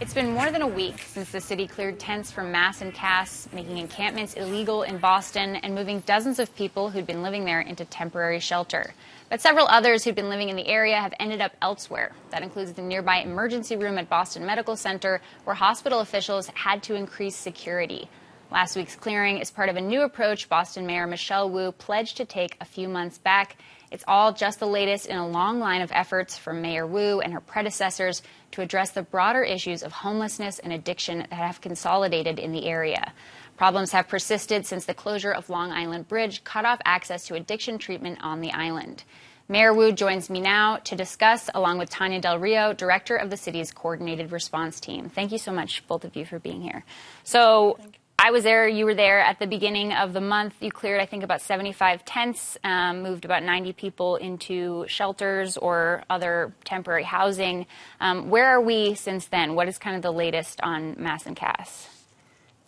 It's been more than a week since the city cleared tents from mass and casts, making encampments illegal in Boston and moving dozens of people who'd been living there into temporary shelter. But several others who'd been living in the area have ended up elsewhere. That includes the nearby emergency room at Boston Medical Center, where hospital officials had to increase security. Last week's clearing is part of a new approach Boston Mayor Michelle Wu pledged to take a few months back. It's all just the latest in a long line of efforts from Mayor Wu and her predecessors to address the broader issues of homelessness and addiction that have consolidated in the area. Problems have persisted since the closure of Long Island Bridge cut off access to addiction treatment on the island. Mayor Wu joins me now to discuss, along with Tanya Del Rio, director of the city's coordinated response team. Thank you so much, both of you, for being here. So I was there, you were there at the beginning of the month. You cleared, I think, about 75 tents, moved about 90 people into shelters or other temporary housing. Where are we since then? What is kind of the latest on mass and casts?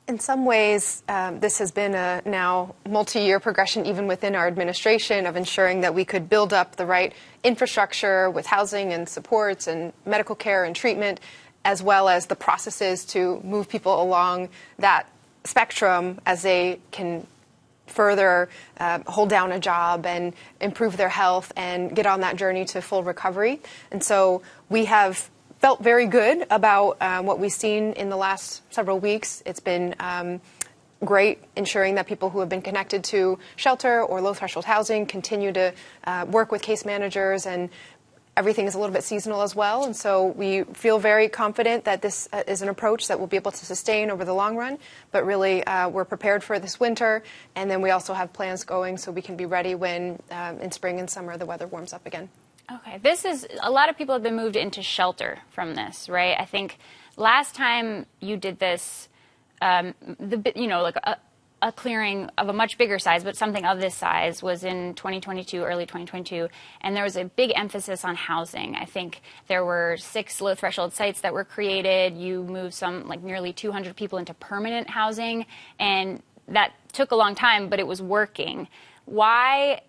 In some ways, this has been a now multi-year progression, even within our administration, of ensuring that we could build up the right infrastructure with housing and supports and medical care and treatment, as well as the processes to move people along that spectrum as they can further hold down a job and improve their health and get on that journey to full recovery. And so we have felt very good about what we've seen in the last several weeks. It's been great ensuring that people who have been connected to shelter or low-threshold housing continue to work with case managers, and everything is a little bit seasonal as well, and so we feel very confident that this is an approach that we'll be able to sustain over the long run. But really, we're prepared for this winter, and then we also have plans going so we can be ready when in spring and summer the weather warms up again. Okay, this is, a lot of people have been moved into shelter from this, right? I think last time you did this, like a clearing of a much bigger size, but something of this size, was in 2022, early 2022, and there was a big emphasis on housing. I think there were 6 low-threshold sites that were created. You moved some, like nearly 200 people into permanent housing, and that took a long time, but it was working. Why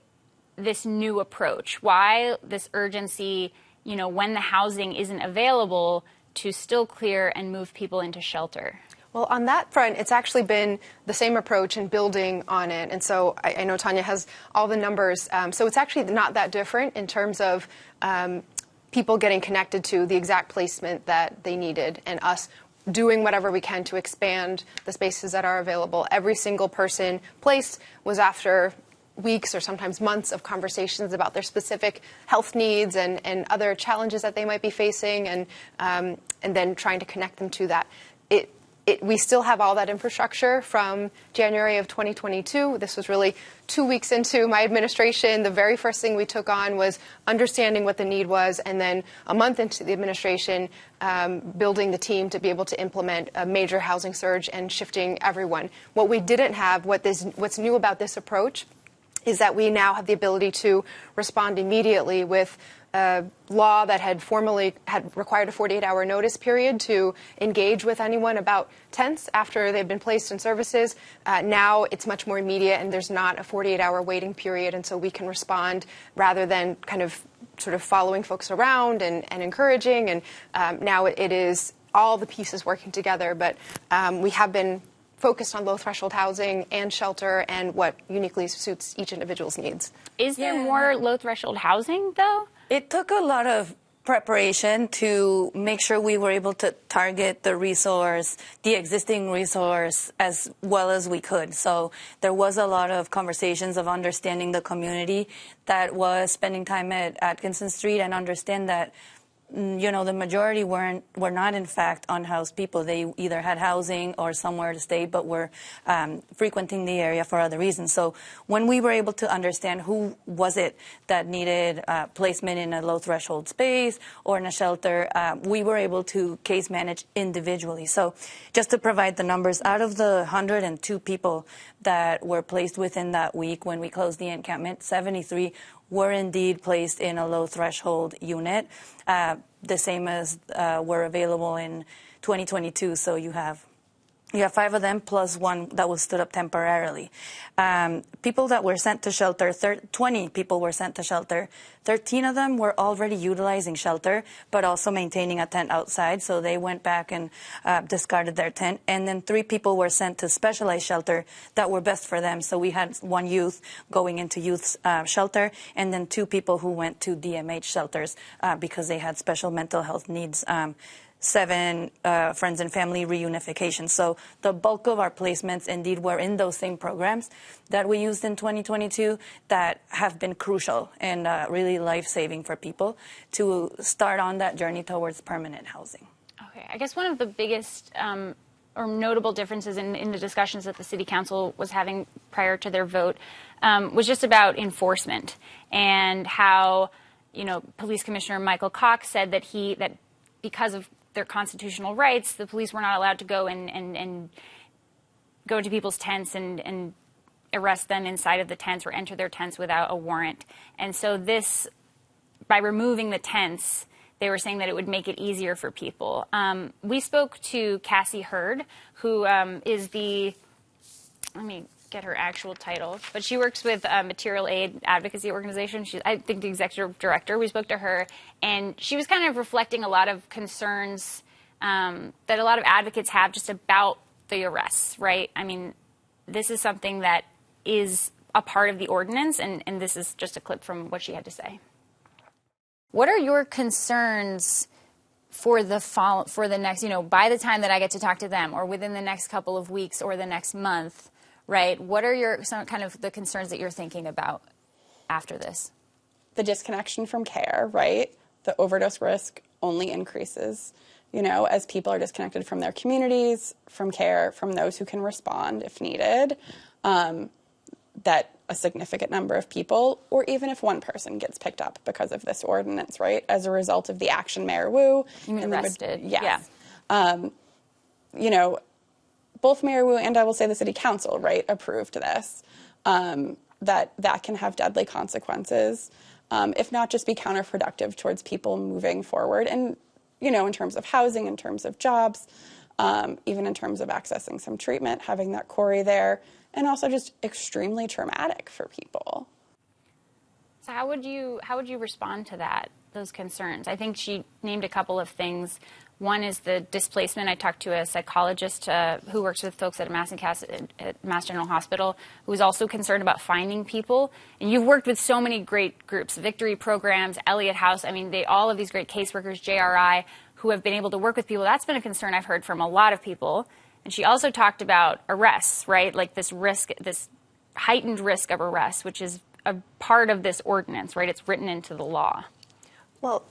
this new approach? Why this urgency, when the housing isn't available, to still clear and move people into shelter? Well, on that front, it's actually been the same approach and building on it. And so I know Tanya has all the numbers. So it's actually not that different in terms of people getting connected to the exact placement that they needed, and us doing whatever we can to expand the spaces that are available. Every single person placed was after weeks or sometimes months of conversations about their specific health needs and other challenges that they might be facing, and then trying to connect them to that. We still have all that infrastructure from January of 2022. This was really 2 weeks into my administration. The very first thing we took on was understanding what the need was, and then a month into the administration, building the team to be able to implement a major housing surge and shifting everyone. What we didn't have, what's new about this approach, is that we now have the ability to respond immediately with a law that had required a 48-hour notice period to engage with anyone about tents after they've been placed in services. Now it's much more immediate, and there's not a 48-hour waiting period, and so we can respond rather than kind of sort of following folks around and encouraging. And now it is all the pieces working together, but we have been focused on low-threshold housing and shelter and what uniquely suits each individual's needs. Is there more low-threshold housing, though? It took a lot of preparation to make sure we were able to target the existing resource, as well as we could. So there was a lot of conversations of understanding the community that was spending time at Atkinson Street, and understand that the majority were not, in fact, unhoused people. They either had housing or somewhere to stay, but were frequenting the area for other reasons. So when we were able to understand who was it that needed placement in a low-threshold space or in a shelter, we were able to case manage individually. So just to provide the numbers, out of the 102 people that were placed within that week when we closed the encampment, 73 were indeed placed in a low-threshold unit, the same as were available in 2022. So you have Yeah, 5 of them plus 1 that was stood up temporarily. People that were sent to shelter, 20 people were sent to shelter. 13 of them were already utilizing shelter, but also maintaining a tent outside. So they went back and discarded their tent. And then 3 people were sent to specialized shelter that were best for them. So we had 1 youth going into youth shelter, and then 2 people who went to DMH shelters because they had special mental health needs. 7 friends and family reunification. So the bulk of our placements indeed were in those same programs that we used in 2022 that have been crucial and really life-saving for people to start on that journey towards permanent housing. Okay, I guess one of the biggest or notable differences in the discussions that the City Council was having prior to their vote was just about enforcement and how, Police Commissioner Michael Cox said that because of their constitutional rights, the police were not allowed to go and go into people's tents and arrest them inside of the tents or enter their tents without a warrant. And so by removing the tents, they were saying that it would make it easier for people. We spoke to Cassie Hurd, who is let me get her actual title, but she works with Material Aid Advocacy Organization. She's, I think, the executive director. We spoke to her, and she was kind of reflecting a lot of concerns that a lot of advocates have just about the arrests, right? I mean, this is something that is a part of the ordinance, and this is just a clip from what she had to say. What are your concerns for the next, by the time that I get to talk to them, or within the next couple of weeks or the next month? Right. What are some kind of the concerns that you're thinking about after this? The disconnection from care, right? The overdose risk only increases, as people are disconnected from their communities, from care, from those who can respond if needed. That a significant number of people, or even if one person gets picked up because of this ordinance, right, as a result of the action Mayor Wu. You mean arrested? Yes. Yeah. Both Mayor Wu and I will say the City Council, right, approved this, that can have deadly consequences, if not just be counterproductive towards people moving forward. And, in terms of housing, in terms of jobs, even in terms of accessing some treatment, having that Corey there, and also just extremely traumatic for people. So how would you respond to those concerns? I think she named a couple of things. One is the displacement. I talked to a psychologist who works with folks at Mass General Hospital, who is also concerned about finding people. And you've worked with so many great groups, Victory Programs, Elliott House. I mean, all of these great caseworkers, JRI, who have been able to work with people. That's been a concern I've heard from a lot of people. And she also talked about arrests, right? Like this risk, this heightened risk of arrest, which is a part of this ordinance, right? It's written into the law. Well,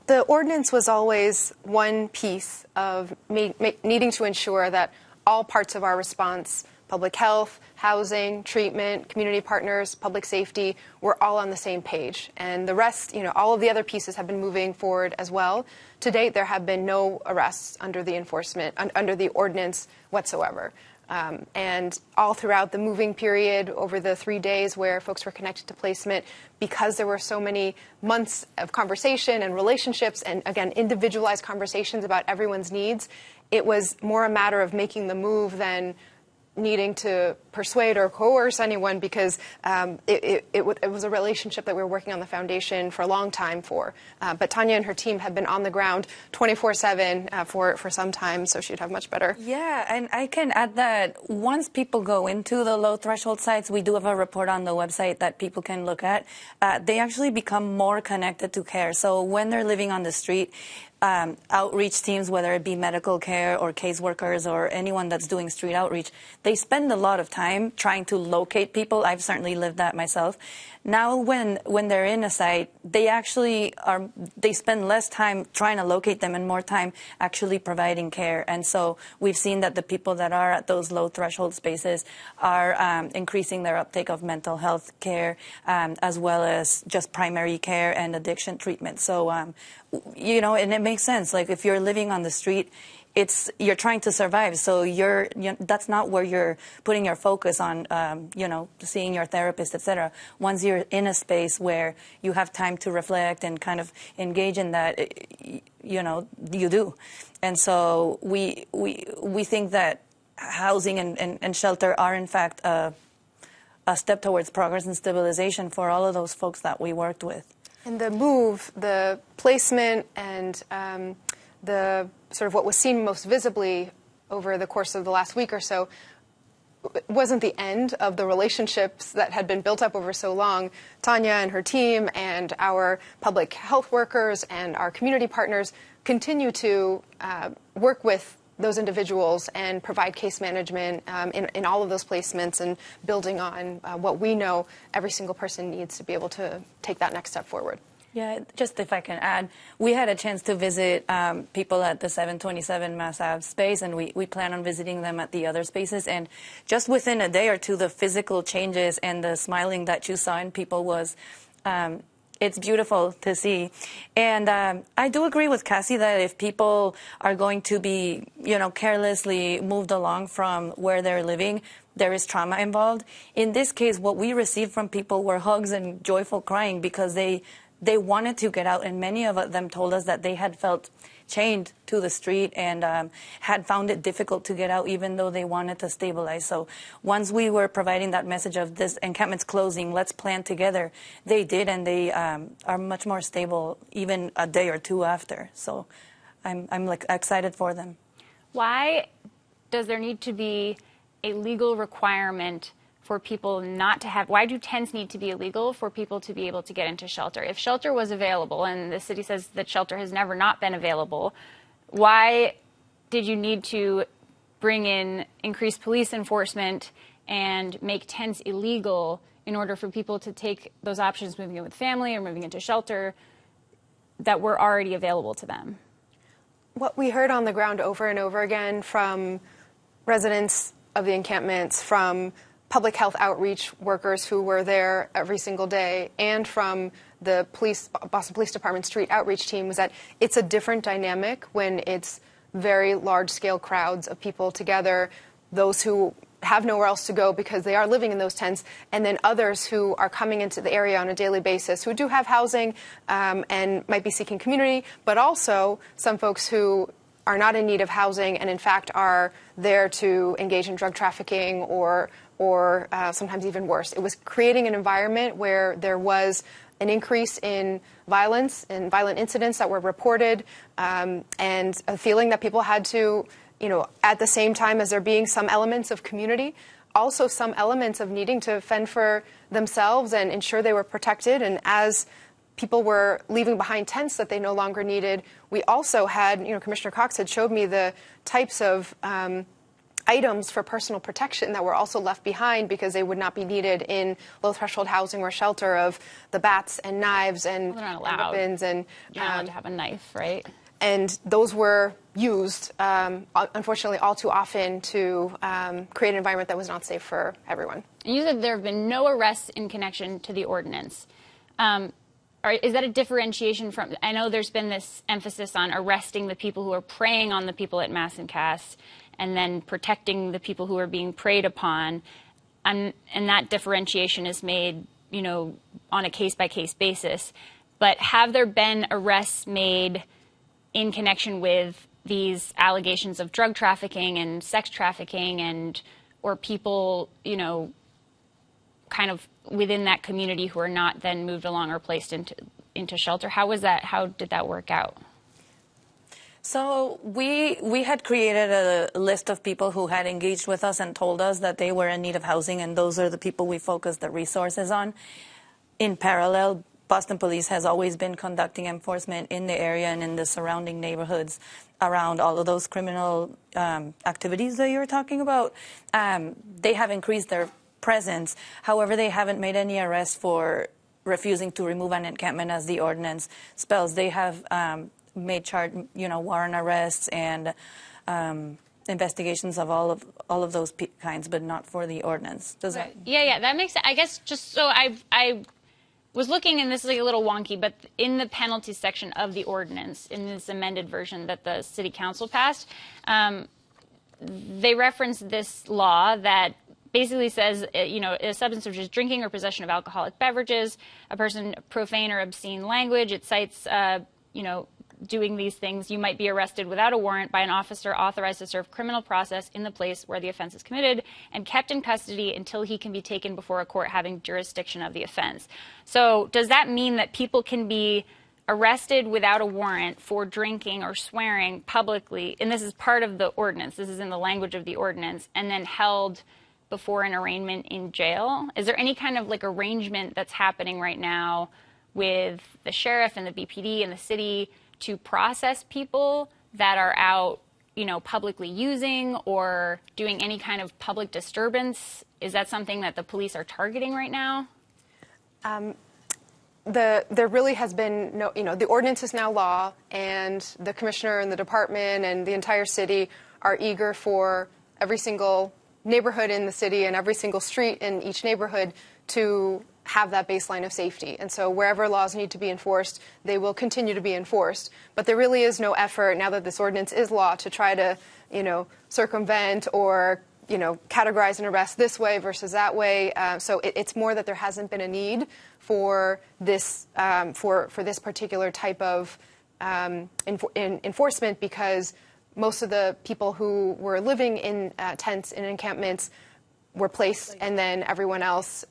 the ordinance was always one piece of needing to ensure that all parts of our response, public health, housing, treatment, community partners, public safety, were all on the same page. And the rest, all of the other pieces have been moving forward as well. To date, there have been no arrests under the ordinance whatsoever. And all throughout the moving period, over the 3 days where folks were connected to placement, because there were so many months of conversation and relationships and, again, individualized conversations about everyone's needs, it was more a matter of making the move than needing to persuade or coerce anyone, because it was a relationship that we were working on the foundation for a long time for. But Tanya and her team have been on the ground 24/7 for some time, so she'd have much better. Yeah, and I can add that once people go into the low threshold sites, we do have a report on the website that people can look at. They actually become more connected to care. So when they're living on the street, outreach teams, whether it be medical care or caseworkers or anyone that's doing street outreach, they spend a lot of time trying to locate people. I've certainly lived that myself. Now, when they're in a site, they spend less time trying to locate them and more time actually providing care. And so we've seen that the people that are at those low threshold spaces are increasing their uptake of mental health care, as well as just primary care and addiction treatment. So, and it makes sense. Like, if you're living on the street, you're trying to survive. So that's not where you're putting your focus on, seeing your therapist, etc. Once you're in a space where you have time to reflect and kind of engage in that, you do. And so we think that housing and shelter are in fact a step towards progress and stabilization for all of those folks that we worked with. And the move, the placement, and the sort of what was seen most visibly over the course of the last week or so wasn't the end of the relationships that had been built up over so long. Tanya and her team and our public health workers and our community partners continue to work with those individuals and provide case management in all of those placements and building on what we know every single person needs to be able to take that next step forward. Yeah, just if I can add, we had a chance to visit people at the 727 Mass Ave space, and we plan on visiting them at the other spaces. And just within a day or two, the physical changes and the smiling that you saw in people was, it's beautiful to see. And I do agree with Cassie that if people are going to be, carelessly moved along from where they're living, there is trauma involved. In this case, what we received from people were hugs and joyful crying because they wanted to get out, and many of them told us that they had felt chained to the street and had found it difficult to get out even though they wanted to stabilize. So once we were providing that message of this encampment's closing, let's plan together, they did, and they are much more stable even a day or two after. So I'm like excited for them. Why does there need to be a legal requirement for people not to have, why do tents need to be illegal for people to be able to get into shelter? If shelter was available, and the city says that shelter has never not been available, why did you need to bring in increased police enforcement and make tents illegal in order for people to take those options moving in with family or moving into shelter that were already available to them? What we heard on the ground over and over again from residents of the encampments, from public health outreach workers who were there every single day, and from the Boston Police Department street outreach team was that it's a different dynamic when it's very large-scale crowds of people together, those who have nowhere else to go because they are living in those tents, and then others who are coming into the area on a daily basis who do have housing and might be seeking community, but also some folks who are not in need of housing and in fact are there to engage in drug trafficking or sometimes even worse. It was creating an environment where there was an increase in violence and violent incidents that were reported, and a feeling that people had to, at the same time as there being some elements of community, also some elements of needing to fend for themselves and ensure they were protected. And as people were leaving behind tents that they no longer needed, we also had, Commissioner Cox had showed me the types of items for personal protection that were also left behind because they would not be needed in low-threshold housing or shelter, of the bats and knives and weapons. And you're not allowed to have a knife, right? And those were used, unfortunately, all too often to create an environment that was not safe for everyone. And you said there have been no arrests in connection to the ordinance. Is that a differentiation from, I know there's been this emphasis on arresting the people who are preying on the people at Mass and Cass, and then protecting the people who are being preyed upon, and that differentiation is made, on a case-by-case basis. But have there been arrests made in connection with these allegations of drug trafficking and sex trafficking, or people, kind of within that community who are not then moved along or placed into shelter? How was that? How did that work out? So we had created a list of people who had engaged with us and told us that they were in need of housing, and those are the people we focused the resources on. In parallel, Boston Police has always been conducting enforcement in the area and in the surrounding neighborhoods around all of those criminal activities that you were talking about. They have increased their presence. However, they haven't made any arrests for refusing to remove an encampment as the ordinance spells. They have made warrant arrests and investigations of all of those kinds, but not for the ordinance. Does that? Yeah, that makes sense. I guess just so I was looking, and this is like a little wonky, but in the penalty section of the ordinance, in this amended version that the City Council passed, they reference this law that basically says, a substance such as drinking or possession of alcoholic beverages, a person profane or obscene language. It cites, doing these things, you might be arrested without a warrant by an officer authorized to serve criminal process in the place where the offense is committed and kept in custody until he can be taken before a court having jurisdiction of the offense. So does that mean that people can be arrested without a warrant for drinking or swearing publicly, and this is part of the ordinance, this is in the language of the ordinance, and then held before an arraignment in jail? Is there any kind of like arrangement that's happening right now with the sheriff and the BPD and the city to process people that are out, you know, publicly using or doing any kind of public disturbance? Is that something that the police are targeting right now? There really has been no, you know, the ordinance is now law, and the commissioner and the department and the entire city are eager for every single neighborhood in the city and every single street in each neighborhood to have that baseline of safety. And so wherever laws need to be enforced, they will continue to be enforced. But there really is no effort, now that this ordinance is law, to try to, you know, circumvent or, you know, categorize an arrest this way versus that way. So it's more that there hasn't been a need for this for this particular type of enforcement, because most of the people who were living in tents and encampments were placed, and then everyone else,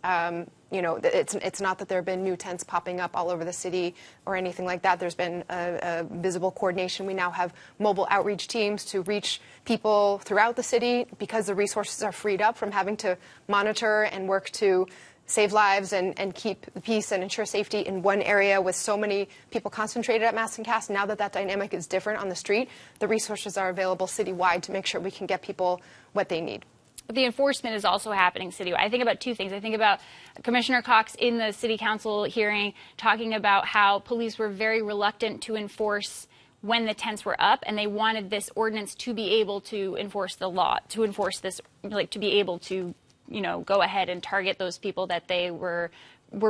you know, it's not that there have been new tents popping up all over the city or anything like that. There's been a visible coordination. We now have mobile outreach teams to reach people throughout the city, because the resources are freed up from having to monitor and work to save lives and keep the peace and ensure safety in one area with so many people concentrated at Mass and Cass. Now that that dynamic is different on the street, the resources are available citywide to make sure we can get people what they need. The enforcement is also happening citywide. I think about two things. I think about Commissioner Cox in the city council hearing talking about how police were very reluctant to enforce when the tents were up, and they wanted this ordinance to be able to enforce the law, to enforce this, like to be able to, you know, go ahead and target those people that they were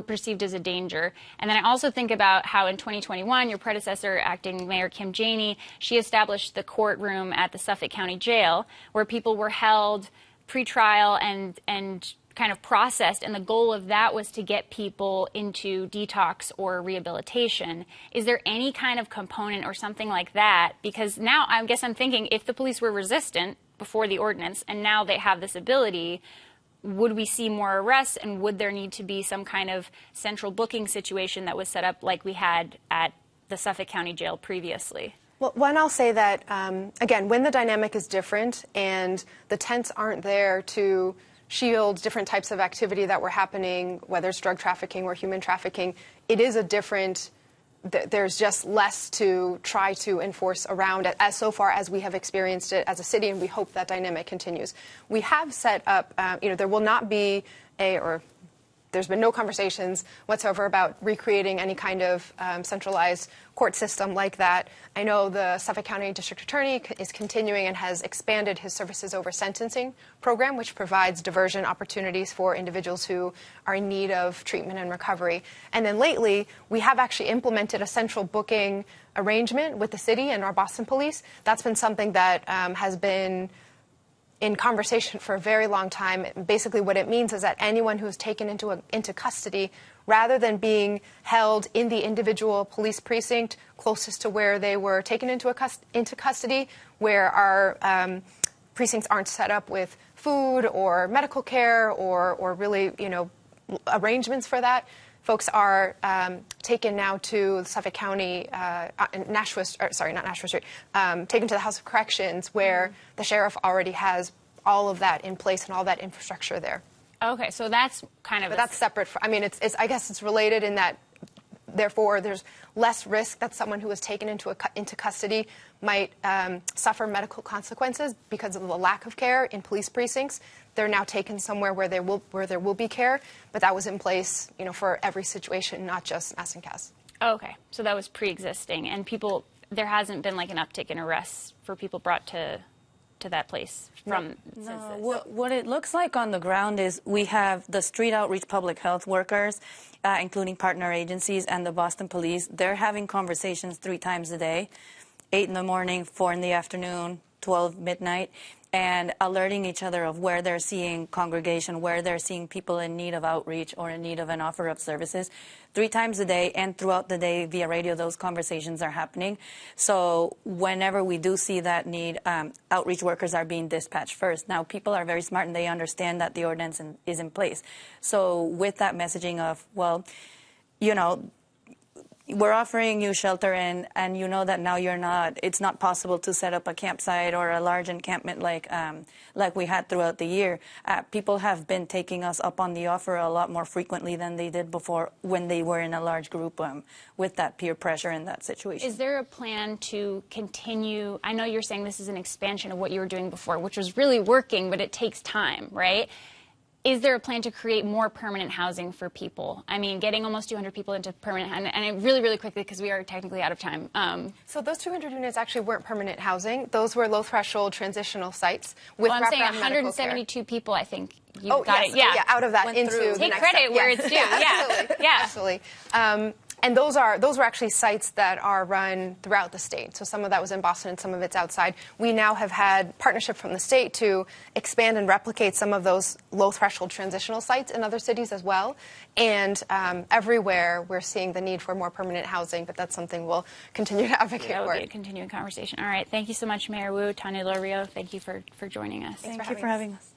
perceived as a danger. And then I also think about how in 2021, your predecessor, acting Mayor Kim Janey, she established the courtroom at the Suffolk County Jail, where people were held pre-trial and kind of processed, and the goal of that was to get people into detox or rehabilitation. Is there any kind of component or something like that? Because now I guess I'm thinking, if the police were resistant before the ordinance and now they have this ability, would we see more arrests, and would there need to be some kind of central booking situation that was set up like we had at the Suffolk County Jail previously? Well, one, I'll say that, again, when the dynamic is different and the tents aren't there to shield different types of activity that were happening, whether it's drug trafficking or human trafficking, it is a different, there's just less to try to enforce around it, as so far as we have experienced it as a city, and we hope that dynamic continues. We have set up, you know, there will not be there's been no conversations whatsoever about recreating any kind of centralized court system like that. I know the Suffolk County District Attorney is continuing and has expanded his services over sentencing program, which provides diversion opportunities for individuals who are in need of treatment and recovery. And then lately, we have actually implemented a central booking arrangement with the city and our Boston Police. That's been something that has been in conversation for a very long time. Basically what it means is that anyone who is taken into custody, rather than being held in the individual police precinct closest to where they were taken into custody, where our precincts aren't set up with food or medical care or really, you know, arrangements for that, folks are taken now to Suffolk County, Nashua Street, taken to the House of Corrections, where the sheriff already has all of that in place and all that infrastructure there. Okay, so that's kind of... But that's separate. I mean, I guess it's related in that, therefore, there's less risk that someone who is taken into custody might suffer medical consequences because of the lack of care in police precincts. They're now taken somewhere where there will be care, but that was in place, you know, for every situation, not just Mass and Cass. Okay, so that was pre-existing, and there hasn't been like an uptick in arrests for people brought to that place from since this. What it looks like on the ground is we have the street outreach public health workers, including partner agencies, and the Boston Police. They're having conversations 3 times a day, 8 in the morning, 4 in the afternoon, 12 midnight, and alerting each other of where they're seeing congregation, where they're seeing people in need of outreach or in need of an offer of services. 3 times a day and throughout the day via radio, those conversations are happening. So whenever we do see that need, outreach workers are being dispatched first. Now, people are very smart and they understand that the ordinance is in place. So with that messaging of, well, you know, we're offering you shelter and you know that now it's not possible to set up a campsite or a large encampment like we had throughout the year. People have been taking us up on the offer a lot more frequently than they did before when they were in a large group with that peer pressure in that situation. Is there a plan to continue? I know you're saying this is an expansion of what you were doing before, which was really working, but it takes time, right? Is there a plan to create more permanent housing for people? I mean, getting almost 200 people into permanent, and really, really quickly, because we are technically out of time. So those 200 units actually weren't permanent housing. Those were low-threshold transitional sites with I'm saying wraparound medical care. 172 people, I think you Oh, got yes. it. Yeah. Out of that Went into through. the Take next credit step. where it's due. Absolutely. Yeah. Absolutely. And those were actually sites that are run throughout the state. So some of that was in Boston and some of it's outside. We now have had partnership from the state to expand and replicate some of those low-threshold transitional sites in other cities as well. And everywhere we're seeing the need for more permanent housing, but that's something we'll continue to advocate That for. will be a continuing conversation. All right. Thank you so much, Mayor Wu. Tanya Del Rio, thank you for joining us. Thank you for having us.